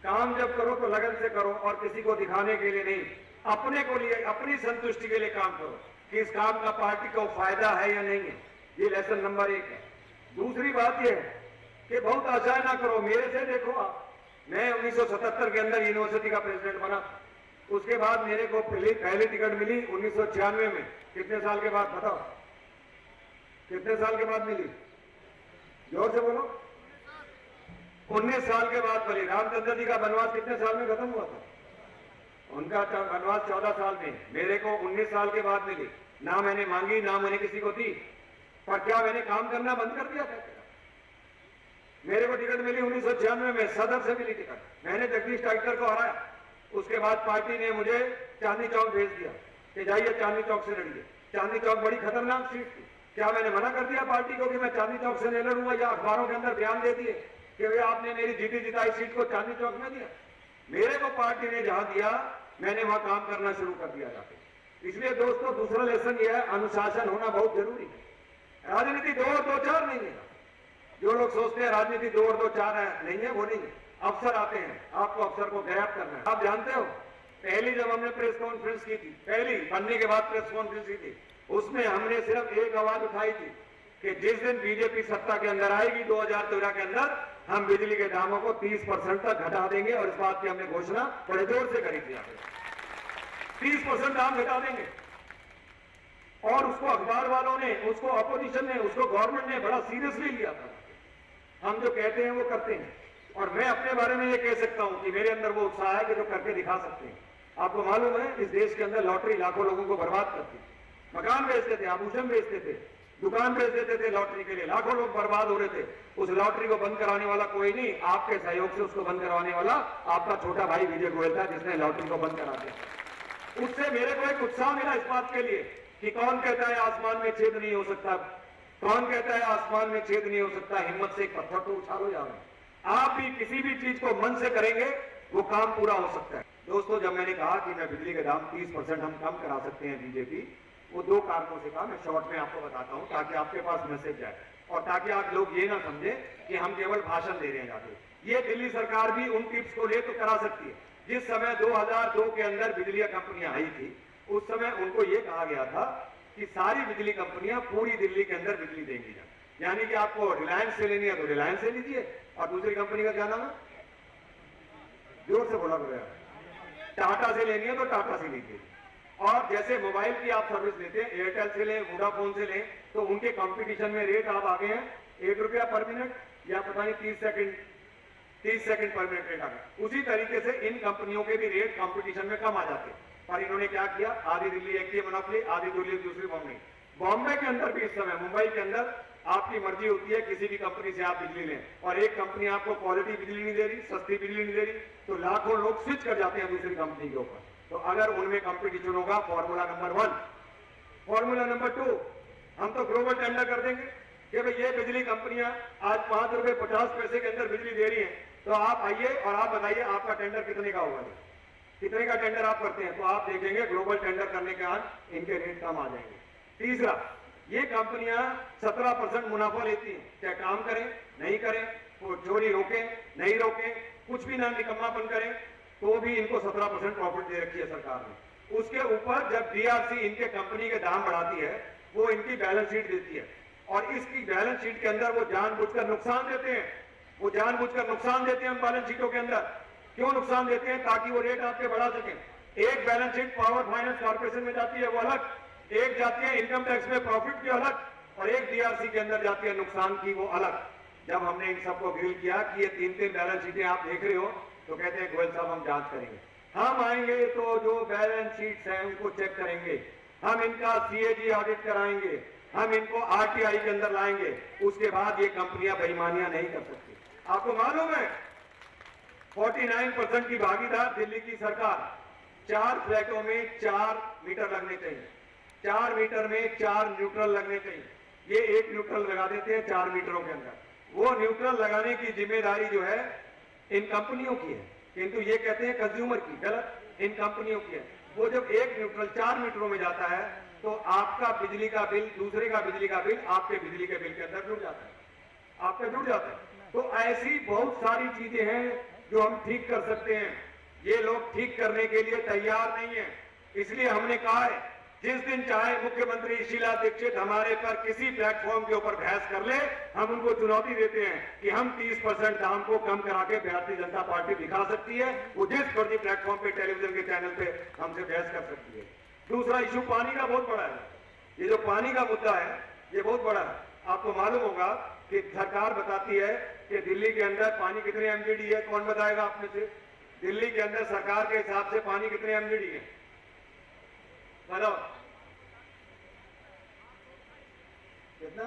काम जब करो तो लगन से करो और किसी को दिखाने के लिए नहीं, अपने को लिए, अपनी संतुष्टि के लिए काम करो कि इस काम का पार्टी को फायदा है या नहीं है। ये लेसन नंबर 1 है। दूसरी बात यह है कि बहुत आशा ना करो। मेरे से देखो आप, मैं 1977 के अंदर यूनिवर्सिटी का प्रेसिडेंट बना। उसके बाद मेरे को पहली टिकट मिली 1996 में। कितने साल के बाद बताओ, कितने साल के बाद मिली? जोर से बोलो। 19 साल के बाद मिली। रामचंद्र जी का वनवास कितने साल में खत्म हुआ था? उनका वनवास 14 साल में। मेरे को 19 साल के बाद मिली। ना मैंने मांगी, ना मैंने किसी को दी, पर क्या मैंने काम करना बंद कर दिया था? मेरे को टिकट मिली 1996 में, सदर से मिली टिकट। मैंने जगदीश टाइगर को हराया। उसके बाद पार्टी ने मुझे चांदनी चौक भेज दिया कि जाइए चांदनी चौक से लड़िए। चांदनी चौक बड़ी खतरनाक सीट थी। क्या मैंने मना कर दिया पार्टी को कि मैं चांदनी चौक से नहीं लड़ूंगा, या अखबारों के अंदर बयान दे दिए कि भैया आपने मेरी जीती जिताई सीट को चांदनी चौक में दिया? मेरे को पार्टी ने जहां दिया, मैंने वहां काम करना शुरू कर दिया जाके। इसलिए दोस्तों, दूसरा लेसन यह है, अनुशासन होना बहुत जरूरी है। राजनीति 2 और 2 4 नहीं है। जो लोग सोचते हैं राजनीति 2 और 2 4 नहीं है, वो नहीं है। अफसर आते हैं, आपको अफसर को गैप करना है। आप जानते हो, पहली जब हमने प्रेस कॉन्फ्रेंस की थी, पहली बनने के बाद प्रेस कॉन्फ्रेंस की थी, उसमें हमने सिर्फ एक आवाज उठाई थी कि जिस दिन बीजेपी सत्ता के अंदर आएगी 2013 के अंदर, हम बिजली के दामों को 30% तक घटा देंगे। और इस बात की हमने घोषणा बड़े जोर से करी थी। 30% दाम घटा देंगे। और उसको अखबार वालों ने, उसको अपोजिशन ने, उसको गवर्नमेंट ने बड़ा सीरियसली लिया था। हम जो कहते हैं वो करते हैं। और मैं अपने बारे में ये कह सकता हूं कि मेरे अंदर वो उत्साह है कि जो करके दिखा सकते हैं। आपको मालूम है, इस देश के अंदर लॉटरी लाखों लोगों को बर्बाद करती थी। मकान बेचते थे, आभूषण बेचते थे, दुकान बेच देते थे लॉटरी के लिए। लाखों लोग बर्बाद हो रहे थे। उस लॉटरी को बंद कराने वाला कोई नहीं, आपके सहयोग से उसको बंद करवाने वाला आपका छोटा भाई विजय गोयल था, जिसने लॉटरी को बंद करा दिया। उससे मेरे को एक उत्साह मिला इस बात के लिए कि कौन कहता है आसमान में छेद नहीं हो सकता, कौन कहता है आसमान में छेद नहीं हो सकता। हिम्मत से एक पत्थर तो उछालो यार। आप भी किसी भी चीज को मन से करेंगे, वो काम पूरा हो सकता है। दोस्तों, जब मैंने कहा कि मैं बिजली के दाम 30% हम कम करा सकते हैं बीजेपी, वो 2 कारणों से कहा। मैं शॉर्ट में आपको बताता हूं ताकि आपके पास मैसेज जाए और ताकि आप लोग ये ना समझे कि हम केवल भाषण दे रहे हैं जाके। ये दिल्ली सरकार भी उन टिप्स को ले तो करा सकती है। जिस समय 2002 के अंदर बिजली कंपनियां आई थी, उस समय उनको ये कहा गया था कि सारी बिजली कंपनियां पूरी दिल्ली के अंदर बिजली देंगी। यानी कि आपको रिलायंस से लेनी है तो रिलायंस से लीजिए, और दूसरी कंपनी का क्या नाम है? जोर से बोला करो यार। टाटा से लेनी है तो टाटा से लीजिए। और जैसे मोबाइल की आप सर्विस लेते हैं, एयरटेल से लें, वोडाफोन से लें, तो उनके कंपटीशन में रेट आप आगे हैं 1 रुपया पर मिनट, या पता नहीं 30 सेकंड पर मिनट रेट आ गया। उसी तरीके से इन कंपनियों के भी रेट कंपटीशन में कम आ जाते हैं। पर इन्होंने क्या किया, आधी दिल्ली एक की मोनोपोली, आधी दिल्ली दूसरी बॉम्बे। बॉम्बे के अंदर भी इस समय, मुंबई के अंदर आपकी मर्जी होती है किसी भी कंपनी से आप बिजली लें, और एक कंपनी आपको क्वालिटी बिजली नहीं दे रही, सस्ती बिजली नहीं दे रही, तो लाखों लोग स्विच कर जाते हैं दूसरी कंपनी के ऊपर। तो अगर उनमें कंपटीशन होगा, फॉर्मूला नंबर 1, फॉर्मूला नंबर 2, हम तो ग्लोबल टेंडर कर देंगे कि भाई ये बिजली कंपनियां आज 5 रुपए 50 पैसे के अंदर बिजली दे रही है, तो आप आइए और आप बताइए आपका टेंडर कितने का होगा, कितने का टेंडर आप करते हैं। तो आप देखेंगे ग्लोबल टेंडर करने के बाद इनके रेट कम आ जाएंगे। तीसरा, ये कंपनियां 17% मुनाफा लेती हैं, क्या काम करें नहीं करें, वो चोरी रोकें नहीं रोकें, कुछ भी ना निकम्मापन करें, तो भी इनको 17% प्रॉफिट दे रखी है सरकार ने। उसके ऊपर जब डीआरसी इनके कंपनी के दाम बढ़ाती है, वो इनकी बैलेंस शीट देती है, और इसकी बैलेंस शीट के अंदर वो जानबूझकर नुकसान देते हैं। वो जानबूझकर नुकसान देते हैं बैलेंस शीटों के अंदर। क्यों नुकसान देते हैं? ताकि वो रेट आपके बढ़ा सकें। एक balance sheet power finance corporation में जाती है, वो अलग, एक जाती है इनकम टैक्स में प्रॉफिट की अलग, और एक डीआरसी के अंदर जाती है नुकसान की, वो अलग। जब हमने इन सबको ग्रिल किया कि ये 3-3 बैलेंस शीटें आप देख रहे हो, तो कहते हैं गोयल साहब हम जांच करेंगे। हम आएंगे तो जो बैलेंस शीट्स हैं उनको चेक करेंगे, हम इनका सीएजी ऑडिट कराएंगे, हम इनको आरटीआई के अंदर लाएंगे, उसके बाद ये कंपनियां बेईमानियां नहीं कर सकती। आपको मालूम है 49% की भागीदार दिल्ली की सरकार। 4 फ्लैटों में 4 मीटर लगने चाहिए, 4 मीटर में 4 न्यूट्रल लगने चाहिए। ये एक न्यूट्रल लगा देते हैं 4 मीटरों के अंदर। वो न्यूट्रल लगाने की जिम्मेदारी जो है इन कंपनियों की है, किंतु ये कहते हैं कंज्यूमर की, गलत, इन कंपनियों की है। वो जब एक न्यूट्रल 4 मीटरों में जाता है, तो आपका बिजली का बिल, दूसरे का बिजली का बिल आपके बिजली के बिल के अंदर जुड़ जाता है, आपका जुड़ जाता है। तो ऐसी बहुत सारी चीजें हैं जो हम ठीक कर सकते हैं। ये लोग ठीक करने के लिए तैयार नहीं है। इसलिए हमने कहा है जिस दिन चाहे मुख्यमंत्री शीला दीक्षित हमारे पर किसी प्लेटफॉर्म के ऊपर बहस कर ले, हम उनको चुनौती देते हैं कि हम 30% दाम को कम करा के भारतीय जनता पार्टी दिखा सकती है। वो जिस फर्जी प्लेटफॉर्म पे, टेलीविजन के चैनल पे हमसे बहस कर सकती है। दूसरा इशू पानी का बहुत बड़ा है। ये जो पानी का मुद्दा है ये बहुत बड़ा है। आपको मालूम होगा कि सरकार बताती है कि दिल्ली के अंदर पानी कितने एमजीडी है। कौन बताएगा आप में से? दिल्ली के अंदर सरकार के हिसाब से पानी कितने एमजीडी है बताओ? कितना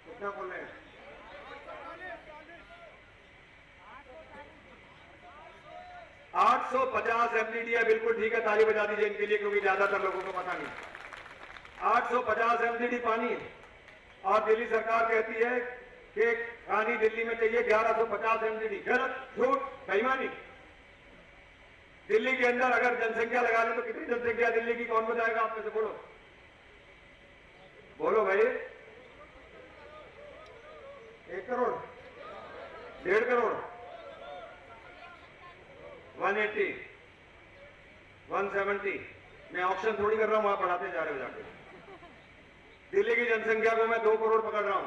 कितना बोल रहे हैं? 850 एमजीडी है। बिल्कुल ठीक है, ताली बजा दीजिए इनके लिए, क्योंकि ज्यादातर लोगों को पता नहीं। 850 एमजीडी पानी है और दिल्ली सरकार कहती है कि पानी दिल्ली में चाहिए 1150 एमजीडी। गलत, झूठ, बेईमानी। दिल्ली के अंदर अगर जनसंख्या लगा ले तो कितनी जनसंख्या दिल्ली की? कौन बताएगा आप में से? बोलो बोलो भाई। 1 करोड़, 1.5 करोड़, 180, 170। मैं ऑप्शन थोड़ी कर रहा हूं, आप बढ़ाते जा रहे हो जाके। दिल्ली की जनसंख्या को मैं 2 करोड़ पकड़ रहा हूं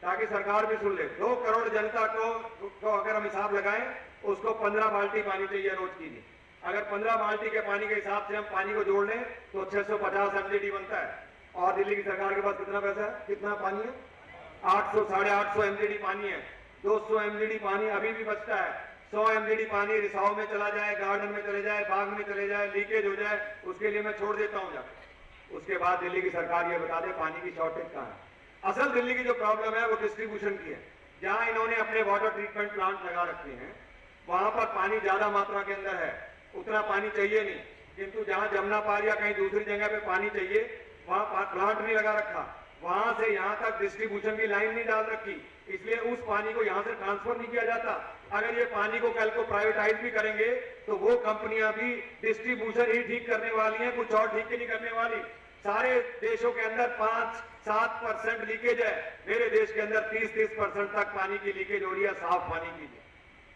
ताकि सरकार भी सुन ले। 2 करोड़ जनता को अगर हम हिसाब लगाएं, उसको 15 बाल्टी पानी चाहिए रोज की। अगर 15 बाल्टी के पानी के हिसाब से हम पानी को जोड़ लें तो 650 एमजीडी बनता है। और दिल्ली की सरकार के पास कितना पैसा है? कितना पानी है? 800, 850 एमजीडी पानी है। 200 एमजीडी पानी अभी भी बचता है। 100 एमजीडी पानी रिसाव में चला जाए, गार्डन में चले जाए, बाग में चले जाए, लीकेज हो जाए, उसके लिए मैं छोड़ देता हूं जाकर। उसके बाद दिल्ली की सरकार ये बता दे पानी की शॉर्टेज कहां है। असल दिल्ली की जो प्रॉब्लम है वो डिस्ट्रीब्यूशन की है। जहां इन्होंने अपने वाटर ट्रीटमेंट प्लांट लगा रखे हैं वहां पर पानी ज्यादा मात्रा के अंदर है, उतना पानी चाहिए नहीं। किंतु जहां जमुना पार या कहीं दूसरी जगह पे पानी चाहिए वहां प्लांट नहीं लगा रखा, वहां से यहां तक डिस्ट्रीब्यूशन की लाइन नहीं डाल रखी, इसलिए उस पानी को यहां से ट्रांसफर नहीं किया जाता। अगर ये पानी को कल को प्राइवेटाइज भी करेंगे तो वो कंपनियां भी डिस्ट्रीब्यूशन ही ठीक करने वाली हैं, कुछ और ठीक नहीं करने वाली। सारे देशों के अंदर 5-7% लीकेज है। मेरे देश के अंदर 30% तक पानी की लीकेज हो रही है, साफ पानी की।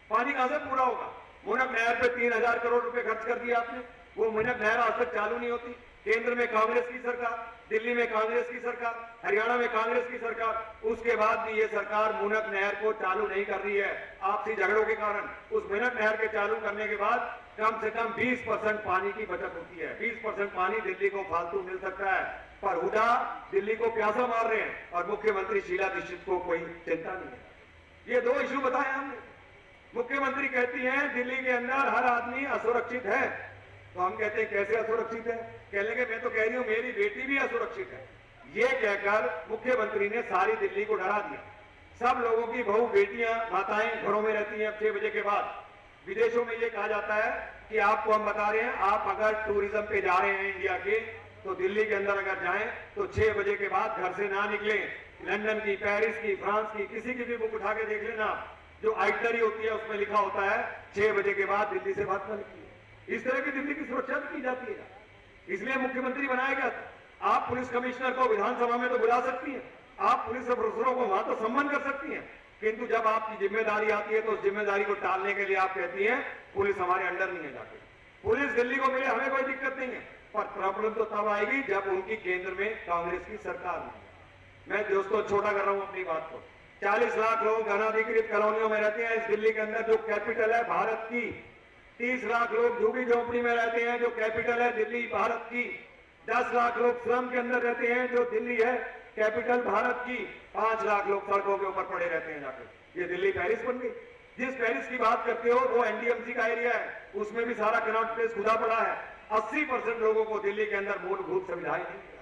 पानी कहां से पूरा होगा? मुनक नहर पे 3000 करोड़ रुपए खर्च कर दिया आपने, वो मुनक नहर आज तक चालू नहीं होती। केंद्र में कांग्रेस की सरकार, दिल्ली में कांग्रेस की सरकार, हरियाणा में कांग्रेस की सरकार, उसके बाद भी ये सरकार मुनक नहर को चालू नहीं कर रही है आपसी झगड़ों के कारण। उस मुनक नहर के चालू करने के बाद कम से कम 20% पानी की बचत होती है। 20% पानी दिल्ली को फालतू मिल सकता है, पर हुडा दिल्ली को प्यासा मार रहे हैं और मुख्यमंत्री शीला दीक्षित को कोई चिंता नहीं है। ये 2 इशू बताए हमने। मुख्यमंत्री कहती हैं दिल्ली के अंदर हर आदमी असुरक्षित है, तो हम कहते हैं कैसे असुरक्षित है? कह लेंगे मैं तो कह रही हूं मेरी बेटी भी असुरक्षित है। ये कहकर मुख्यमंत्री ने सारी दिल्ली को डरा दिया। सब लोगों की बहू, बेटियां, माताएं घरों में रहती हैं 6 बजे के बाद। विदेशों में ये कहा जाता है कि आपको हम बता रहे हैं, आप अगर टूरिज्म पे जा रहे हैं इंडिया के, तो दिल्ली के अंदर अगर जाएं तो 6 बजे के बाद घर से ना निकलें। लंदन की, पेरिस की, फ्रांस की किसी की भी बुक उठा के देख लेना, जो आइटनरी होती है उसमें लिखा होता है 6 बजे के बाद दिल्ली से बात न निकलिए। इस तरह की दिल्ली की सुरक्षा भी की जाती है। इसलिए मुख्यमंत्री बनाया गया था। आप पुलिस कमिश्नर को विधानसभा में तो बुला सकती हैं, आप पुलिस अफसरों को वहां तो सम्मान कर सकती हैं, किंतु जब आपकी जिम्मेदारी आती है तो उस जिम्मेदारी को टालने के लिए आप कहती हैं पुलिस हमारे अंडर नहीं है। जाके पुलिस दिल्ली को मिले, हमें कोई दिक्कत नहीं है, पर प्रॉब्लम तो तब आएगी जब उनकी केंद्र में कांग्रेस की सरकार नहीं। मैं दोस्तों छोटा कर रहा हूं अपनी बात को। 40 लाख लोग अनाधिकृत कॉलोनियों में रहते हैं इस दिल्ली के अंदर, जो कैपिटल है भारत की। 30 लाख लोग झुग्गी झोपड़ी में रहते हैं, जो कैपिटल है दिल्ली भारत की। 10 लाख लोग स्लम के अंदर रहते हैं, जो दिल्ली है कैपिटल भारत की। 5 लाख लोग सड़कों के ऊपर पड़े रहते हैं जाकर। ये दिल्ली पेरिस बन गई। जिस पेरिस की बात करते हो वो एनडीएमसी का एरिया है, उसमें भी सारा कनॉट प्लेस खुदा पड़ा है। 80% लोगों को दिल्ली के अंदर मूलभूत सुविधाएं नहीं मिलती।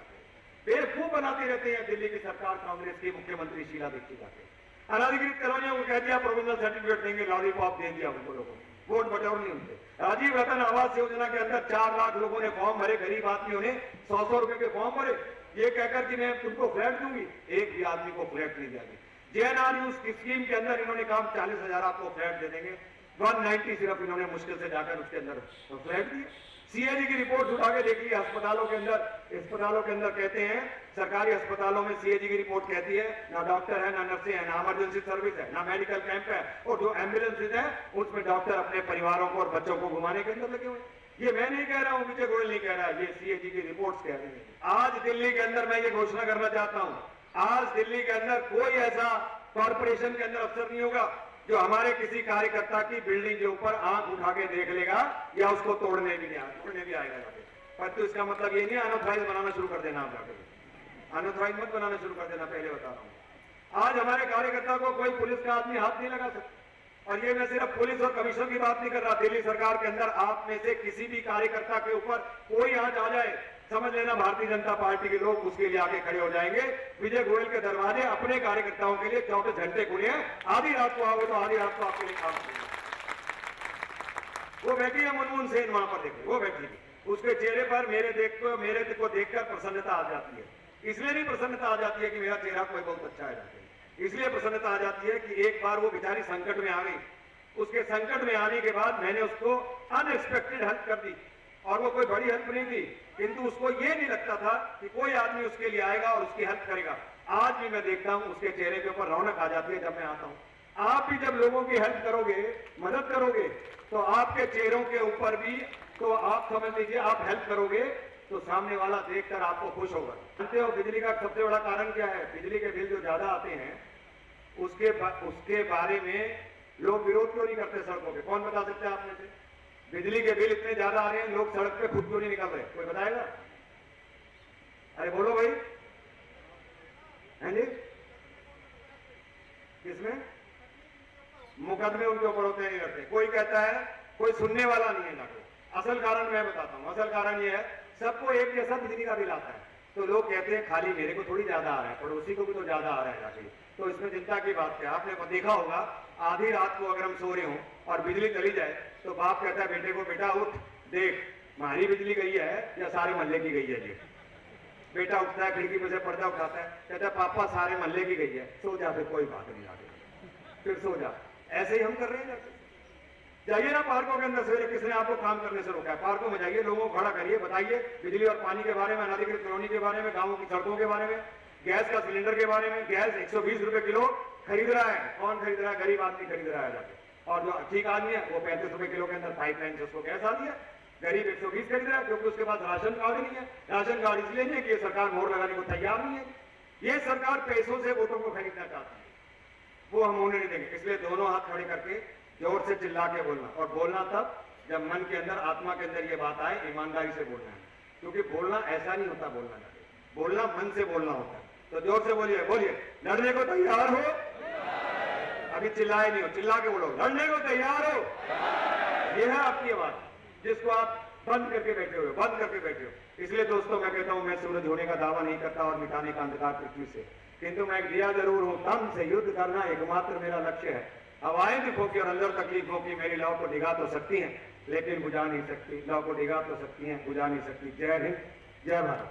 बेवकूफ बनाती रहते हैं दिल्ली की सरकार, कांग्रेस की मुख्यमंत्री शीला दीक्षित जाके। अनाधिकृत कॉलोनियों को कह दिया प्रोविजनल सर्टिफिकेट देंगे, लॉलीपॉप दे दिया उनको लोगों को, वोट बटोर नहीं उनसे। राजीव रतन आवास योजना के अंदर 4 लाख लोगों ने फॉर्म भरे, गरीब आदमियों ने 100-100 रुपए के फॉर्म भरे, ये कहकर कि मैं तुमको फ्लैट दूंगी। एक भी आदमी को फ्लैट नहीं दिया। जेएनआरयू स्कीम के अंदर इन्होंने कहा 40,000 आपको फ्लैट दे देंगे, 190 सिर्फ इन्होंने मुश्किल से जाकर उसके अंदर फ्लैट दिए। सीएजी की रिपोर्ट उठा के देख ली, अस्पतालों के अंदर कहते हैं, सरकारी अस्पतालों में सीएजी की रिपोर्ट कहती है ना डॉक्टर है, ना नर्सें हैं, ना इमरजेंसी सर्विस है, ना मेडिकल कैंप है, और जो एम्बुलेंसेज है उसमें डॉक्टर अपने परिवारों को और बच्चों को घुमाने के अंदर लगे हुए। ये मैं नहीं कह रहा हूं, विजय गोयल नहीं कह रहा है, ये सीएजी की रिपोर्ट्स कह रही है। आज दिल्ली के अंदर मैं ये घोषणा करना चाहता हूं, आज दिल्ली के अंदर कोई ऐसा कॉर्पोरेशन के अंदर अफसर नहीं होगा जो हमारे किसी कार्यकर्ता की बिल्डिंग के ऊपर आंख उठा के देख लेगा या उसको तोड़ने भी आएगा। पर तो इसका मतलब ये नहीं अनऑथराइज बनाना शुरू कर देना, आप अनऑथराइज मत बनाना शुरू कर देना, पहले बता रहा हूं। आज हमारे कार्यकर्ता को कोई पुलिस का आदमी हाथ नहीं लगा सकता, और ये मैं सिर्फ पुलिस और कमिश्नर की बात नहीं कर रहा, दिल्ली सरकार के अंदर आप में से किसी भी कार्यकर्ता के ऊपर कोई आंच आ जाए, समझ लेना भारतीय जनता पार्टी के लोग उसके लिए आगे खड़े हो जाएंगे। विजय गोयल के दरवाजे अपने कार्यकर्ताओं के लिए 24 घंटे खुले हैं, आधी रात को आओगे तो आधी रात को आपके लिए काम करेंगे। वो बैठी है मनमोहन सेन वहां पर, देखिए वो बैठी है, उसके चेहरे पर मेरे को देखकर प्रसन्नता आ जाती है। इसलिए नहीं प्रसन्नता आ जाती है कि मेरा चेहरा कोई बहुत अच्छा है, इसलिए प्रसन्नता आ जाती है कि एक बार वो बेचारी संकट में आ गई, उसके संकट में आने के बाद मैंने उसको अनएक्सपेक्टेड हेल्प कर दी, और वो कोई बड़ी हेल्प नहीं थी, किंतु उसको ये नहीं लगता था कि कोई आदमी उसके लिए आएगा और उसकी हेल्प करेगा। आज भी मैं देखता हूं उसके चेहरे के ऊपर रौनक आ जाती है जब मैं आता हूं। आप भी जब लोगों की हेल्प करोगे, मदद करोगे, तो आपके चेहरों के ऊपर भी, तो आप समझ लीजिए, आप हेल्प करोगे तो सामने वाला देखकर आपको खुश होगा। जानते हो बिजली का सबसे बड़ा कारण क्या है? बिजली के बिल जो ज्यादा आते हैं उसके बारे में लोग विरोध क्यों नहीं करते सड़कों पे? कौन बता सकते हैं आप में से? बिजली के बिल इतने ज्यादा आ रहे हैं, लोग सड़क पे खुद क्यों नहीं निकल रहे? कोई बताएगा? अरे बोलो भाई, हैं जी? किसमें? मुकदमे उनके ऊपर होते नहीं रहते। कोई कहता है, कोई सुनने वाला नहीं है ना। असल कारण मैं बताता हूं, असल कारण ये है, सबको एक जैसा बिजली का बिल आता है, तो लोग कहते हैं खाली मेरे को थोड़ी ज्यादा आ रहा है, पड़ोसी को भी तो ज्यादा आ रहा है जाके, तो इसमें चिंता की बात क्या? आपने देखा होगा, आधी रात को अगर हम सो रहे हो और बिजली चली जाए तो बाप कहता है बेटे को, बेटा उठ, देख हमारी बिजली गई है या सारे मोहल्ले की गई है जी। बेटा उठता है, खिड़की में से पर्दा उठाता है, कहता है पापा सारे मोहल्ले की गई है, सो जा, फिर कोई बात नहीं, आगे फिर सो जा। ऐसे ही हम कर रहे हैं। जाइए ना पार्कों के अंदर, सवेरे किसने आपको काम करने से रोका है? पार्कों में जाइए, लोगों को खड़ा करिए, बताइए बिजली और पानी के बारे में, अनाधिकृत कॉलोनी के बारे में, गांवों की सड़कों के बारे में, गैस का सिलेंडर के बारे में। गैस 120 रुपए किलो खरीद रहा है, कौन खरीद रहा है? गरीब आदमी खरीद रहा है जाके, और जो ठीक आदमी है वो 35 रुपए किलो के अंदर पाइपलाइन से उसको गैस आ दिया। गरीब 120 खरीद रहा है क्योंकि उसके पास राशन कार्ड नहीं है। राशन कार्ड इसलिए नहीं है कि ये सरकार मोहर लगाने को तैयार नहीं है, ये सरकार पैसों से वोटों को खरीदना चाहती है, वो हम होने नहीं देंगे। इसलिए दोनों हाथ खड़े करके जोर से चिल्ला के बोलना, और बोलना तब जब मन के अंदर, आत्मा के अंदर ये बात आए, ईमानदारी से बोलना है, क्योंकि बोलना ऐसा नहीं होता, बोलना मन से बोलना होता है। तो जोर से बोलिए, लड़ने को तैयार हो? अभी चिल्लाए नहीं हो, चिल्ला के बोलो, लड़ने को तैयार हो? ये है आपकी आवाज, जिसको आप बंद करके बैठे हो। इसलिए दोस्तों मैं कहता हूं, मैं सूरज होने का दावा नहीं करता और मिटाने का अंधकार पृथ्वी से, किंतु मैं एक दिया जरूर हूं। तन से युद्ध करना एकमात्र मेरा लक्ष्य है। हवाएं भी खोकी और अंदर तकलीफों की मेरी लौ को डिगा तो सकती हैं, लेकिन बुझा नहीं सकती। लौ को डिगा तो सकती हैं, बुझा नहीं सकती। जय हिंद, जय भारत।